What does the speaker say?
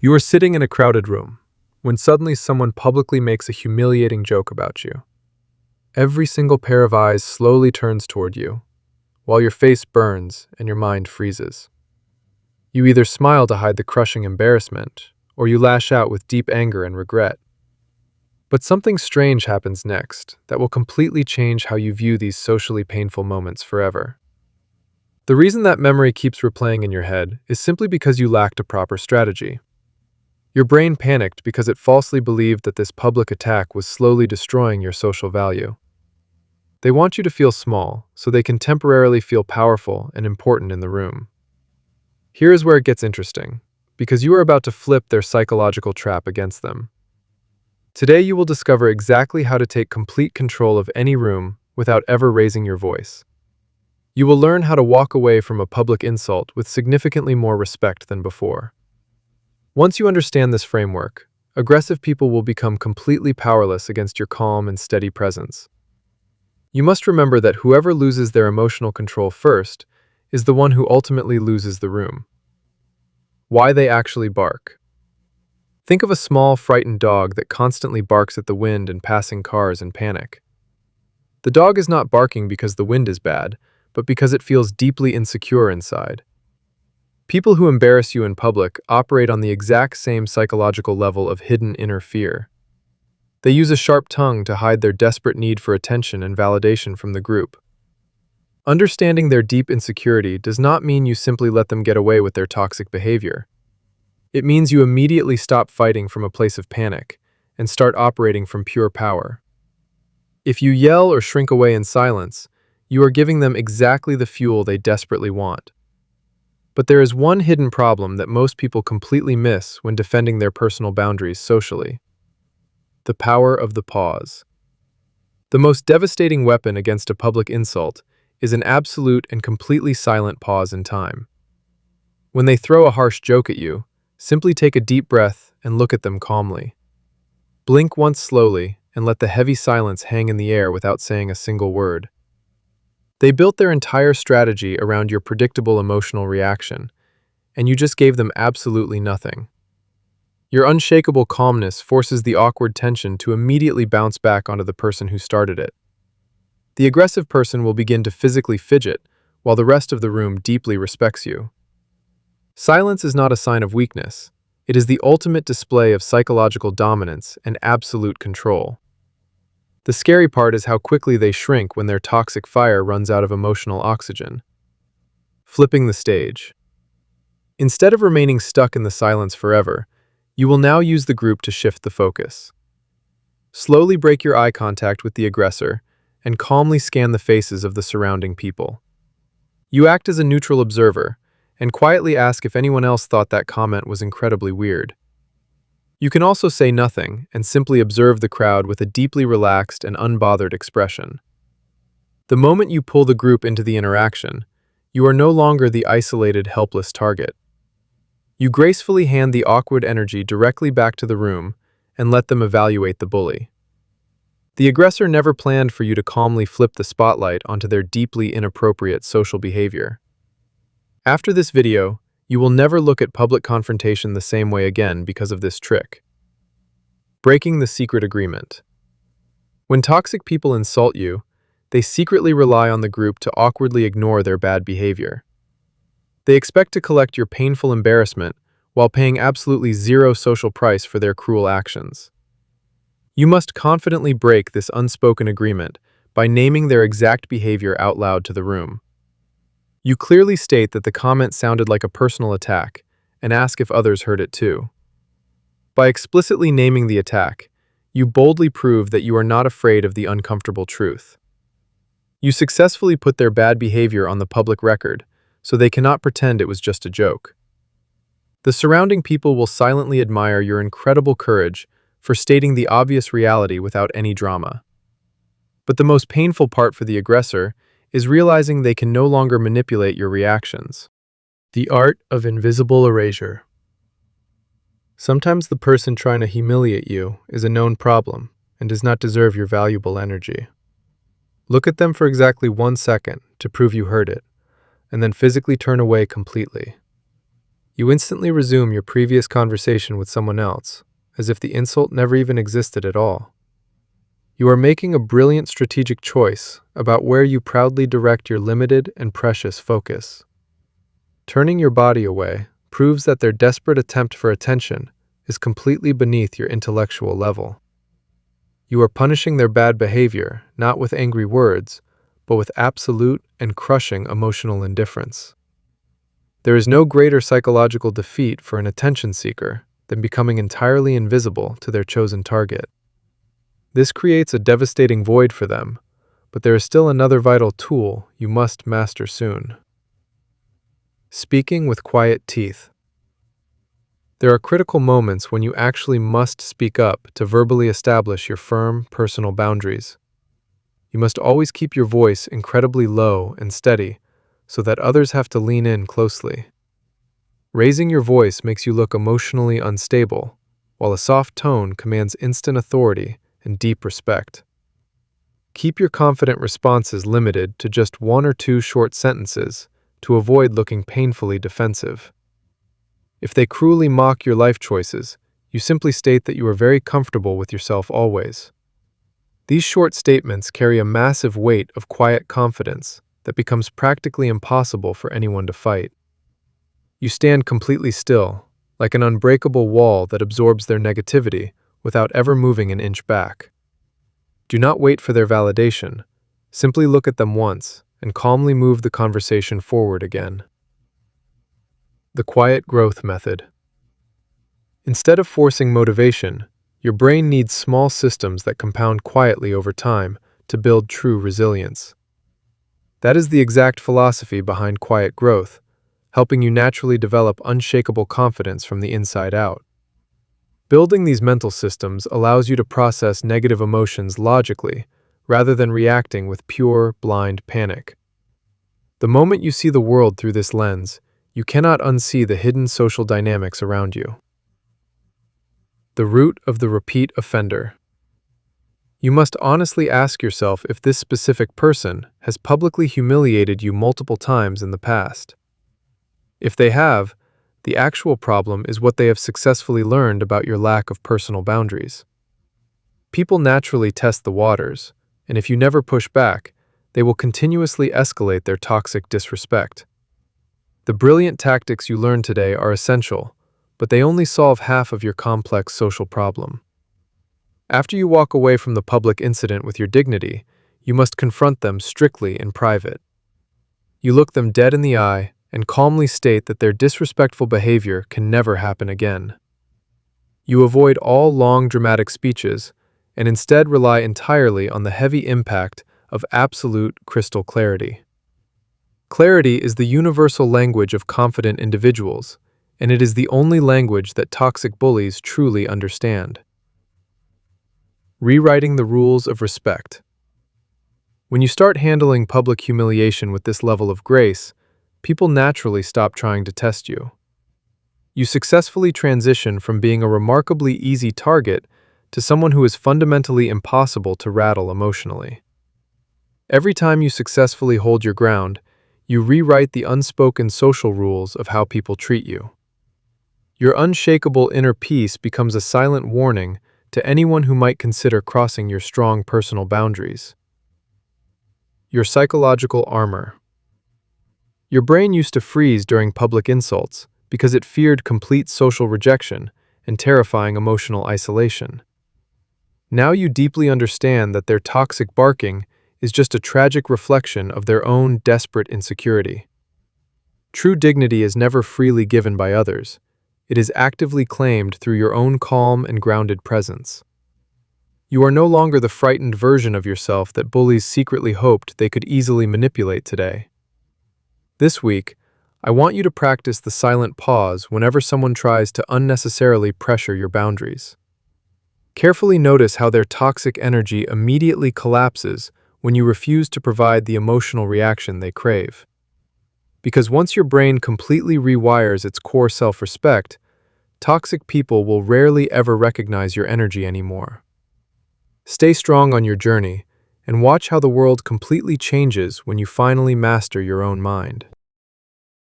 You are sitting in a crowded room when suddenly someone publicly makes a humiliating joke about you. Every single pair of eyes slowly turns toward you, while your face burns and your mind freezes. You either smile to hide the crushing embarrassment, or you lash out with deep anger and regret. But something strange happens next that will completely change how you view these socially painful moments forever. The reason that memory keeps replaying in your head is simply because you lacked a proper strategy. Your brain panicked because it falsely believed that this public attack was slowly destroying your social value. They want you to feel small, so they can temporarily feel powerful and important in the room. Here is where it gets interesting, because you are about to flip their psychological trap against them. Today you will discover exactly how to take complete control of any room without ever raising your voice. You will learn how to walk away from a public insult with significantly more respect than before. Once you understand this framework, aggressive people will become completely powerless against your calm and steady presence. You must remember that whoever loses their emotional control first is the one who ultimately loses the room. Why they actually bark. Think of a small, frightened dog that constantly barks at the wind and passing cars in panic. The dog is not barking because the wind is bad, but because it feels deeply insecure inside. People who embarrass you in public operate on the exact same psychological level of hidden inner fear. They use a sharp tongue to hide their desperate need for attention and validation from the group. Understanding their deep insecurity does not mean you simply let them get away with their toxic behavior. It means you immediately stop fighting from a place of panic and start operating from pure power. If you yell or shrink away in silence, you are giving them exactly the fuel they desperately want. But there is one hidden problem that most people completely miss when defending their personal boundaries socially. The power of the pause. The most devastating weapon against a public insult is an absolute and completely silent pause in time. When they throw a harsh joke at you, simply take a deep breath and look at them calmly. Blink once slowly and let the heavy silence hang in the air without saying a single word. They built their entire strategy around your predictable emotional reaction, and you just gave them absolutely nothing. Your unshakable calmness forces the awkward tension to immediately bounce back onto the person who started it. The aggressive person will begin to physically fidget, while the rest of the room deeply respects you. Silence is not a sign of weakness. It is the ultimate display of psychological dominance and absolute control. The scary part is how quickly they shrink when their toxic fire runs out of emotional oxygen. Flipping the stage. Instead of remaining stuck in the silence forever, you will now use the group to shift the focus. Slowly break your eye contact with the aggressor and calmly scan the faces of the surrounding people. You act as a neutral observer and quietly ask if anyone else thought that comment was incredibly weird. You can also say nothing and simply observe the crowd with a deeply relaxed and unbothered expression. The moment you pull the group into the interaction, you are no longer the isolated, helpless target. You gracefully hand the awkward energy directly back to the room and let them evaluate the bully. The aggressor never planned for you to calmly flip the spotlight onto their deeply inappropriate social behavior. After this video, you will never look at public confrontation the same way again because of this trick. Breaking the secret agreement. When toxic people insult you, they secretly rely on the group to awkwardly ignore their bad behavior. They expect to collect your painful embarrassment while paying absolutely zero social price for their cruel actions. You must confidently break this unspoken agreement by naming their exact behavior out loud to the room. You clearly state that the comment sounded like a personal attack and ask if others heard it too. By explicitly naming the attack, you boldly prove that you are not afraid of the uncomfortable truth. You successfully put their bad behavior on the public record, so they cannot pretend it was just a joke. The surrounding people will silently admire your incredible courage for stating the obvious reality without any drama. But the most painful part for the aggressor is realizing they can no longer manipulate your reactions. The art of invisible erasure. Sometimes the person trying to humiliate you is a known problem and does not deserve your valuable energy. Look at them for exactly 1 second to prove you heard it, and then physically turn away completely. You instantly resume your previous conversation with someone else, as if the insult never even existed at all. You are making a brilliant strategic choice about where you proudly direct your limited and precious focus. Turning your body away proves that their desperate attempt for attention is completely beneath your intellectual level. You are punishing their bad behavior not with angry words, but with absolute and crushing emotional indifference. There is no greater psychological defeat for an attention seeker than becoming entirely invisible to their chosen target. This creates a devastating void for them, but there is still another vital tool you must master soon. Speaking with quiet teeth. There are critical moments when you actually must speak up to verbally establish your firm, personal boundaries. You must always keep your voice incredibly low and steady so that others have to lean in closely. Raising your voice makes you look emotionally unstable, while a soft tone commands instant authority and deep respect. Keep your confident responses limited to just one or two short sentences to avoid looking painfully defensive. If they cruelly mock your life choices, you simply state that you are very comfortable with yourself always. These short statements carry a massive weight of quiet confidence that becomes practically impossible for anyone to fight. You stand completely still, like an unbreakable wall that absorbs their negativity without ever moving an inch back. Do not wait for their validation. Simply look at them once and calmly move the conversation forward again. The quiet growth method. Instead of forcing motivation, your brain needs small systems that compound quietly over time to build true resilience. That is the exact philosophy behind quiet growth, helping you naturally develop unshakable confidence from the inside out. Building these mental systems allows you to process negative emotions logically, rather than reacting with pure, blind panic. The moment you see the world through this lens, you cannot unsee the hidden social dynamics around you. The root of the repeat offender. You must honestly ask yourself if this specific person has publicly humiliated you multiple times in the past. If they have, the actual problem is what they have successfully learned about your lack of personal boundaries. People naturally test the waters, and if you never push back, they will continuously escalate their toxic disrespect. The brilliant tactics you learned today are essential, but they only solve half of your complex social problem. After you walk away from the public incident with your dignity, you must confront them strictly in private. You look them dead in the eye and calmly state that their disrespectful behavior can never happen again. You avoid all long dramatic speeches and instead rely entirely on the heavy impact of absolute crystal clarity. Clarity is the universal language of confident individuals, and it is the only language that toxic bullies truly understand. Rewriting the rules of respect. When you start handling public humiliation with this level of grace, people naturally stop trying to test you. You successfully transition from being a remarkably easy target to someone who is fundamentally impossible to rattle emotionally. Every time you successfully hold your ground, you rewrite the unspoken social rules of how people treat you. Your unshakable inner peace becomes a silent warning to anyone who might consider crossing your strong personal boundaries. Your psychological armor. Your brain used to freeze during public insults because it feared complete social rejection and terrifying emotional isolation. Now you deeply understand that their toxic barking is just a tragic reflection of their own desperate insecurity. True dignity is never freely given by others. It is actively claimed through your own calm and grounded presence. You are no longer the frightened version of yourself that bullies secretly hoped they could easily manipulate today. This week, I want you to practice the silent pause whenever someone tries to unnecessarily pressure your boundaries. Carefully notice how their toxic energy immediately collapses when you refuse to provide the emotional reaction they crave. Because once your brain completely rewires its core self-respect, toxic people will rarely ever recognize your energy anymore. Stay strong on your journey and watch how the world completely changes when you finally master your own mind.